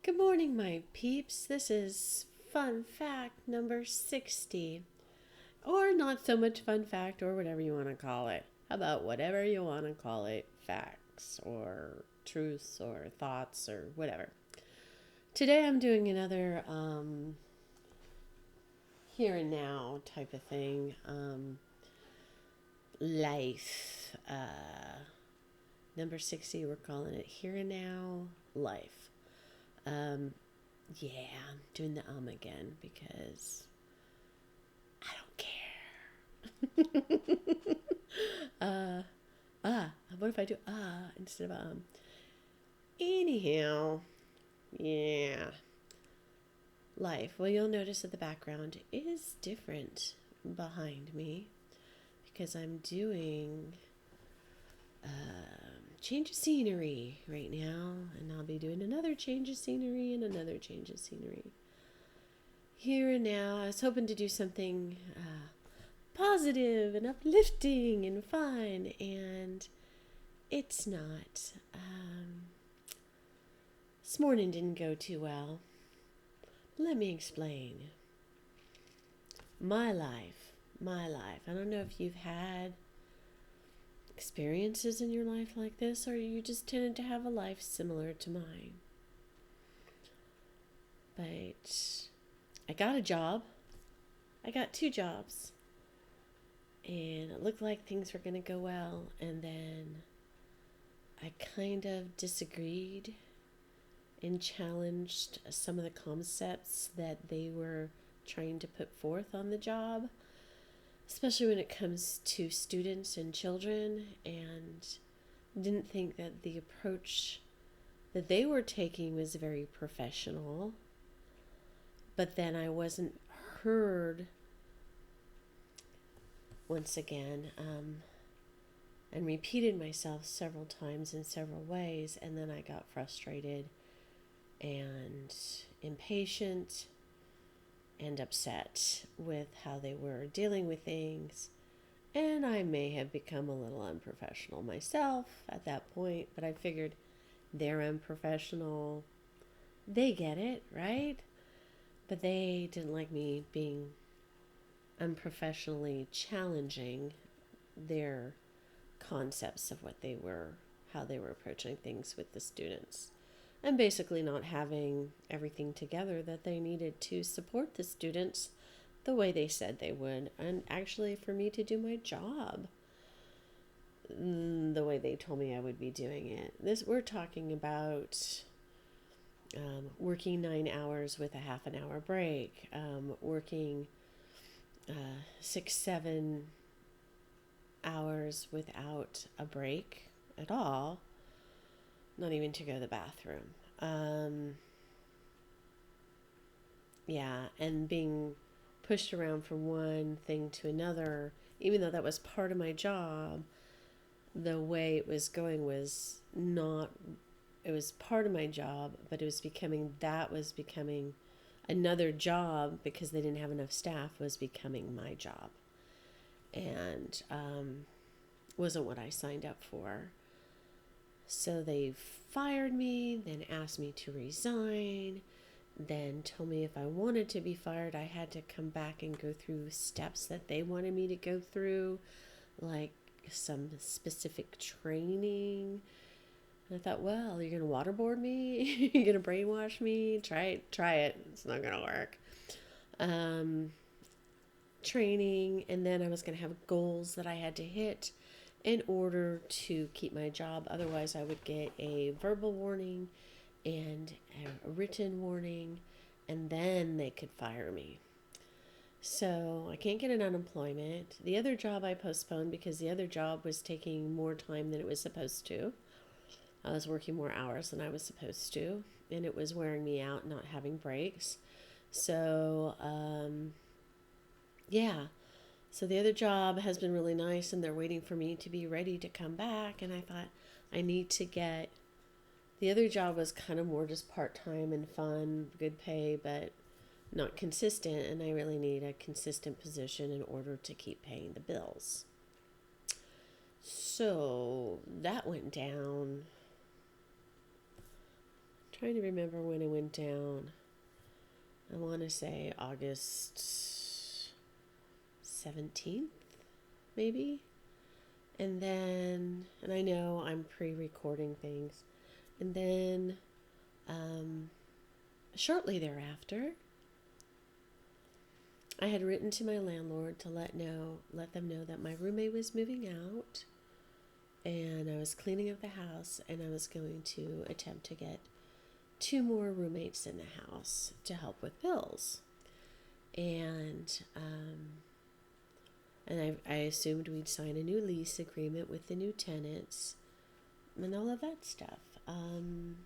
Good morning, my peeps. This is fun fact number 60. Or not so much fun fact, or whatever you want to call it. How about whatever you want to call it? Facts, or truths, or thoughts, or whatever. Today I'm doing another here and now type of thing. Life. Number 60, we're calling it here and now life. Um, Yeah, I'm doing the again because I don't care. uh, what if I do instead of Anyhow, yeah. Life. Well, you'll notice that the background is different behind me because I'm doing change of scenery right now, and I'll be doing another change of scenery and another change of scenery. Here and now, I was hoping to do something positive and uplifting and fun, and it's not. This morning didn't go too well. Let me explain. My life. I don't know if you've had experiences in your life like this, or you just tended to have a life similar to mine. But I got a job. I got 2 jobs. And it looked like things were going to go well. And then I kind of disagreed and challenged some of the concepts that they were trying to put forth on the job, especially when it comes to students and children, and didn't think that the approach that they were taking was very professional. But then I wasn't heard once again, and repeated myself several times in several ways, and then I got frustrated and impatient and upset with how they were dealing with things, and I may have become a little unprofessional myself at that point, but I figured they're unprofessional, they get it, right? But they didn't like me being unprofessionally challenging their concepts of how they were approaching things with the students, and basically not having everything together that they needed to support the students the way they said they would, and actually for me to do my job the way they told me I would be doing it. We're talking about working 9 hours with a half an hour break, working 6-7 hours without a break at all, not even to go to the bathroom. And being pushed around from one thing to another, even though that was part of my job, the way it was going was not, it was part of my job, but it was becoming another job because they didn't have enough staff, was becoming my job. And wasn't what I signed up for. So they fired me, then asked me to resign, then told me if I wanted to be fired, I had to come back and go through steps that they wanted me to go through, like some specific training. And I thought, well, you're going to waterboard me? You're going to brainwash me? Try it. It's not going to work. Training, and then I was going to have goals that I had to hit in order to keep my job. Otherwise, I would get a verbal warning and a written warning, and then they could fire me. So I can't get an unemployment. The other job I postponed because the other job was taking more time than it was supposed to. I was working more hours than I was supposed to, and it was wearing me out, not having breaks. So, So the other job has been really nice, and they're waiting for me to be ready to come back. And I thought, I need to get... The other job was kind of more just part-time and fun, good pay, but not consistent. And I really need a consistent position in order to keep paying the bills. So that went down. I'm trying to remember when it went down. I want to say August 17th, maybe. And then, and I know I'm pre-recording things. And then, shortly thereafter, I had written to my landlord to let them know that my roommate was moving out, and I was cleaning up the house, and I was going to attempt to get 2 more roommates in the house to help with bills. And I assumed we'd sign a new lease agreement with the new tenants and all of that stuff. And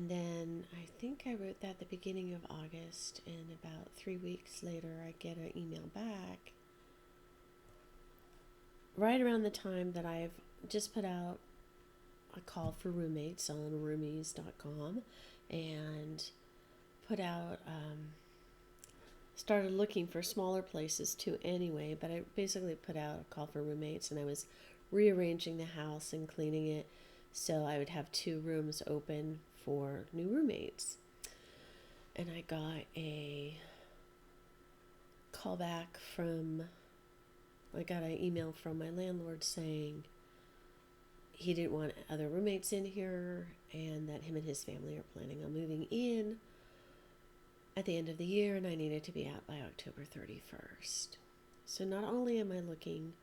then I think I wrote that at the beginning of August, and about 3 weeks later, I get an email back. Right around the time that I've just put out a call for roommates on roomies.com and put out, started looking for smaller places too anyway, but I basically put out a call for roommates, and I was rearranging the house and cleaning it so I would have 2 rooms open for new roommates. And I got a call back I got an email from my landlord saying he didn't want other roommates in here and that him and his family are planning on moving in at the end of the year, and I needed to be out by October 31st. So not only am I looking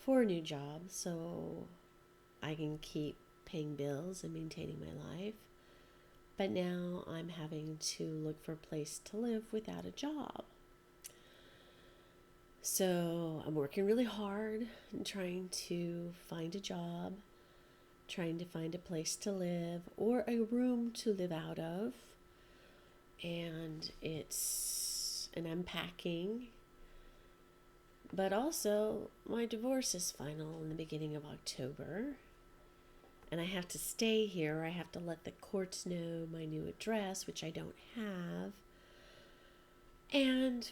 for a new job so I can keep paying bills and maintaining my life, but now I'm having to look for a place to live without a job. So I'm working really hard and trying to find a job, trying to find a place to live or a room to live out of. And I'm packing. But also, my divorce is final in the beginning of October. And I have to stay here. I have to let the courts know my new address, which I don't have. And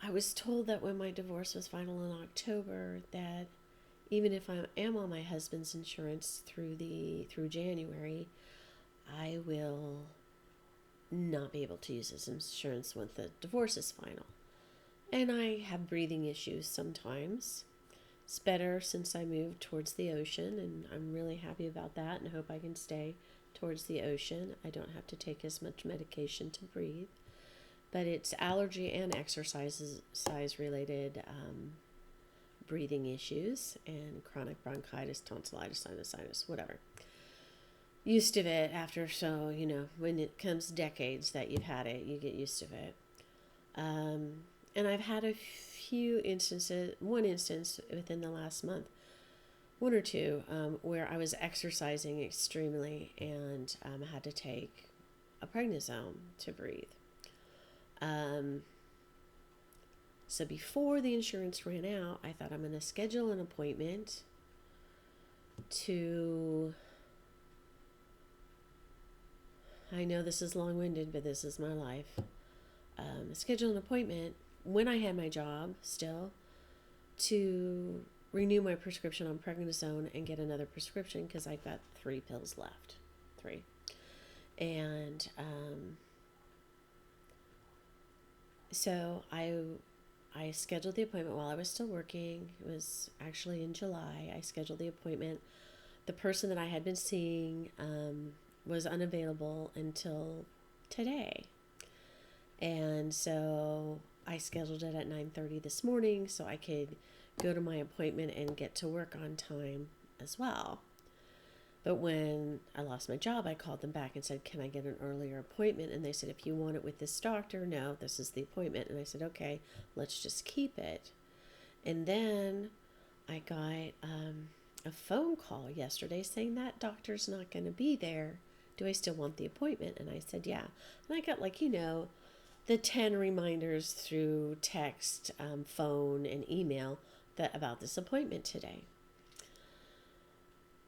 I was told that when my divorce was final in October, that even if I am on my husband's insurance through January, I will not be able to use his insurance when the divorce is final. And I have breathing issues sometimes. It's better since I moved towards the ocean, and I'm really happy about that and hope I can stay towards the ocean. I don't have to take as much medication to breathe. But it's allergy and exercise related breathing issues and chronic bronchitis, tonsillitis, sinusitis, whatever. Used to it after, so, when it comes decades that you've had it, you get used to it. And I've had a few instances, one instance within the last month, 1 or 2, where I was exercising extremely and had to take a prednisone to breathe. So before the insurance ran out, I thought I'm going to schedule an appointment I know this is long-winded, but this is my life. Schedule an appointment when I had my job still to renew my prescription on prednisone and get another prescription because I've got 3 pills left. 3. And so I scheduled the appointment while I was still working. It was actually in July. I scheduled the appointment. The person that I had been seeing was unavailable until today. And so I scheduled it at 9:30 this morning so I could go to my appointment and get to work on time as well. But when I lost my job, I called them back and said, can I get an earlier appointment? And they said, if you want it with this doctor, no, this is the appointment. And I said, okay, let's just keep it. And then I got a phone call yesterday saying that doctor's not going to be there. Do I still want the appointment? And I said, yeah. And I got the 10 reminders through text, phone, and email about this appointment today.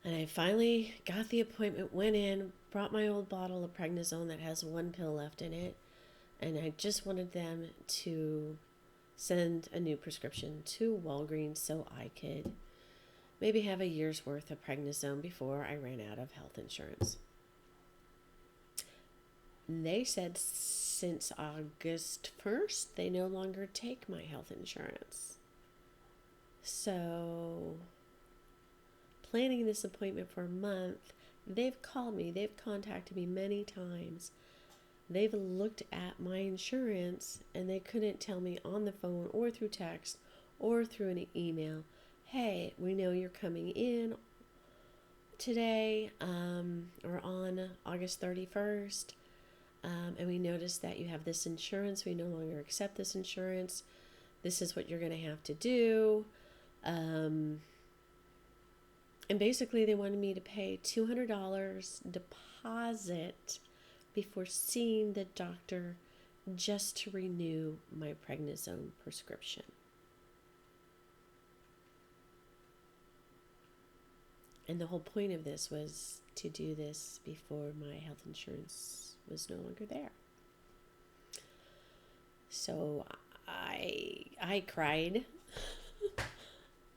And I finally got the appointment, went in, brought my old bottle of prednisone that has 1 pill left in it, and I just wanted them to send a new prescription to Walgreens so I could maybe have a year's worth of prednisone before I ran out of health insurance. They said since August 1st, they no longer take my health insurance. So, planning this appointment for a month, they've called me, they've contacted me many times. They've looked at my insurance and they couldn't tell me on the phone or through text or through an email, hey, we know you're coming in today or on August 31st. And we noticed that you have this insurance. We no longer accept this insurance. This is what you're going to have to do. And basically, they wanted me to pay $200 deposit before seeing the doctor just to renew my prednisone prescription. And the whole point of this was to do this before my health insurance was no longer there. So I cried.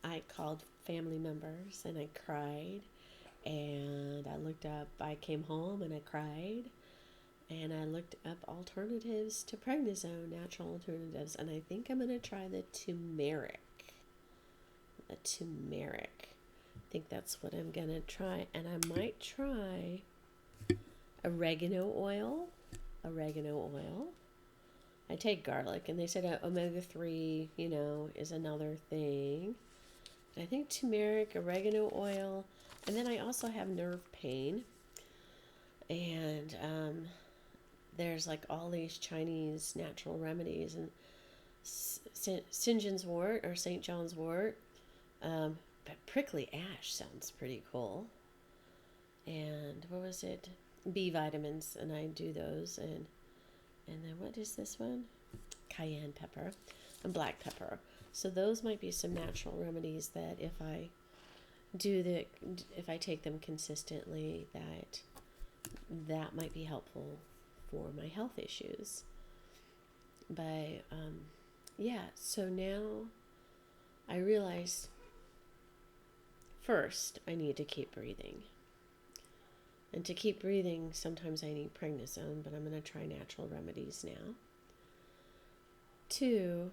I called family members and I cried. And I looked up, I came home and I cried. And I looked up alternatives to prednisone, natural alternatives. And I think I'm going to try the turmeric. I think that's what I'm going to try. And I might try oregano oil. I take garlic, and they said omega-3, is another thing. I think turmeric, oregano oil, and then I also have nerve pain. And there's like all these Chinese natural remedies, and St. John's wort, but prickly ash sounds pretty cool. And what was it? B vitamins, and I do those. And then what is this one? Cayenne pepper and black pepper. So those might be some natural remedies that if I take them consistently, that might be helpful for my health issues. But so now I realize first I need to keep breathing. And to keep breathing, sometimes I need prednisone, but I'm going to try natural remedies now. 2,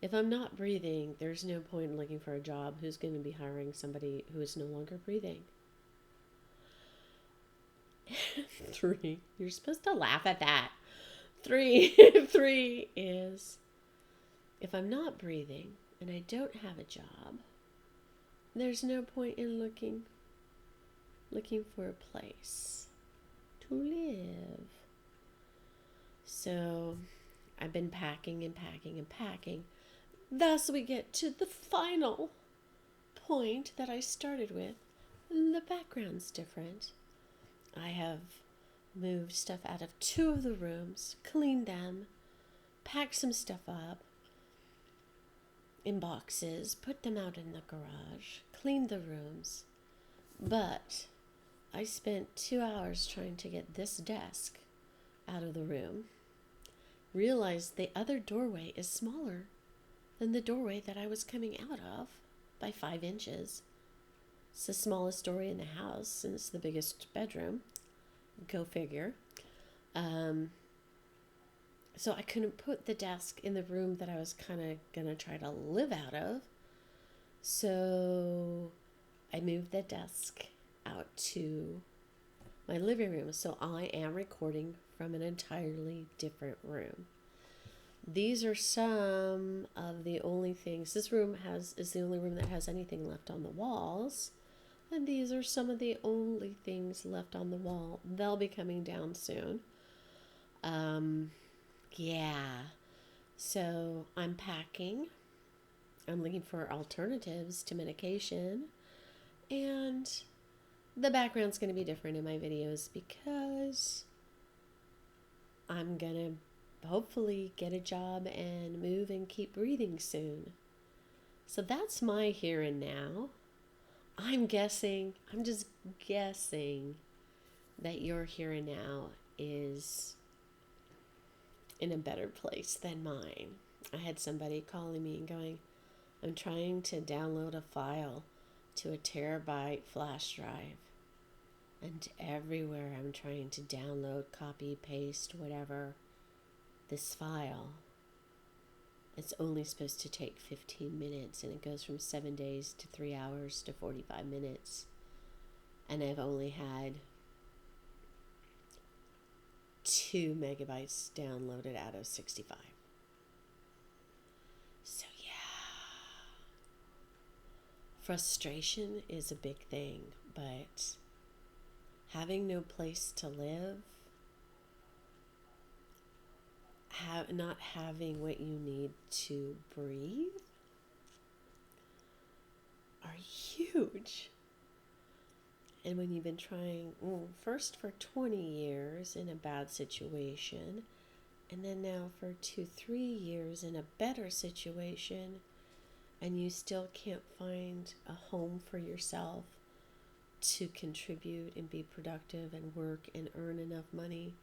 if I'm not breathing, there's no point in looking for a job who's going to be hiring somebody who is no longer breathing. 3, you're supposed to laugh at that. 3 is, if I'm not breathing and I don't have a job, there's no point in looking for a place to live. So I've been packing. Thus we get to the final point that I started with. The background's different. I have moved stuff out of 2 of the rooms, cleaned them, packed some stuff up in boxes, put them out in the garage, cleaned the rooms. But I spent 2 hours trying to get this desk out of the room. Realized the other doorway is smaller than the doorway that I was coming out of by 5 inches. It's the smallest doorway in the house, and it's the biggest bedroom. Go figure. So I couldn't put the desk in the room that I was kind of going to try to live out of. So I moved the desk out to my living room. So I am recording from an entirely different room. These are some of the only things. This room is the only room that has anything left on the walls. And these are some of the only things left on the wall. They'll be coming down soon. So I'm packing. I'm looking for alternatives to medication. And the background's going to be different in my videos because I'm going to hopefully get a job and move and keep breathing soon. So that's my here and now. I'm just guessing that your here and now is in a better place than mine. I had somebody calling me and going, I'm trying to download a file to a terabyte flash drive, And everywhere I'm trying to download, copy, paste, whatever, this file, it's only supposed to take 15 minutes, and it goes from 7 days to 3 hours to 45 minutes. And I've only had 2 megabytes downloaded out of 65. So yeah, frustration is a big thing, but having no place to live, not having what you need to breathe are huge. And when you've been trying, first for 20 years in a bad situation, and then now for 2-3 years in a better situation, and you still can't find a home for yourself to contribute and be productive and work and earn enough money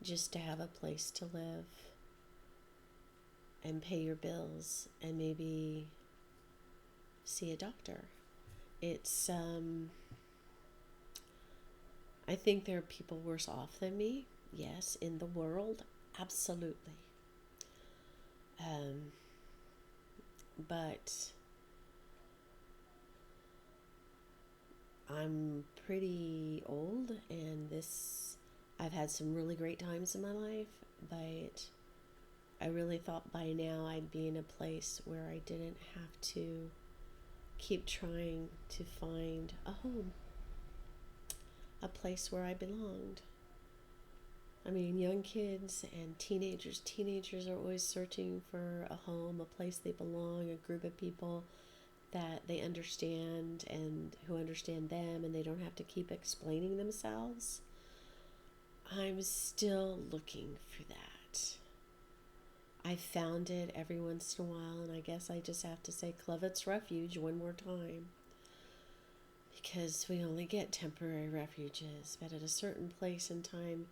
just to have a place to live and pay your bills and maybe see a doctor. It's, I think there are people worse off than me. Yes, in the world, absolutely. But I'm pretty old, and I've had some really great times in my life, but I really thought by now I'd be in a place where I didn't have to keep trying to find a home, a place where I belonged. I mean, young kids and teenagers are always searching for a home, a place they belong, a group of people that they understand and who understand them, and they don't have to keep explaining themselves. I'm still looking for that. I found it every once in a while, and I guess I just have to say Clovet's Refuge one more time, because we only get temporary refuges, but at a certain place in time,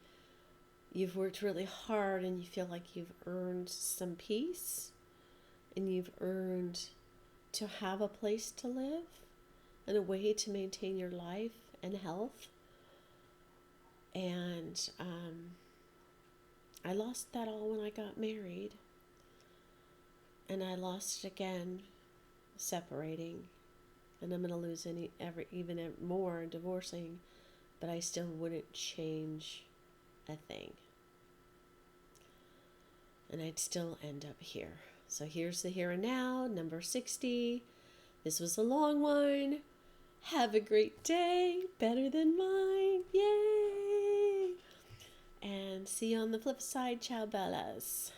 you've worked really hard and you feel like you've earned some peace, and you've earned to have a place to live and a way to maintain your life and health. And I lost that all when I got married, and I lost it again separating, and I'm going to lose even more divorcing, but I still wouldn't change a thing. And I'd still end up here. So here's the here and now, number 60. This was a long one. Have a great day, better than mine. Yay! And see you on the flip side. Ciao, bellas.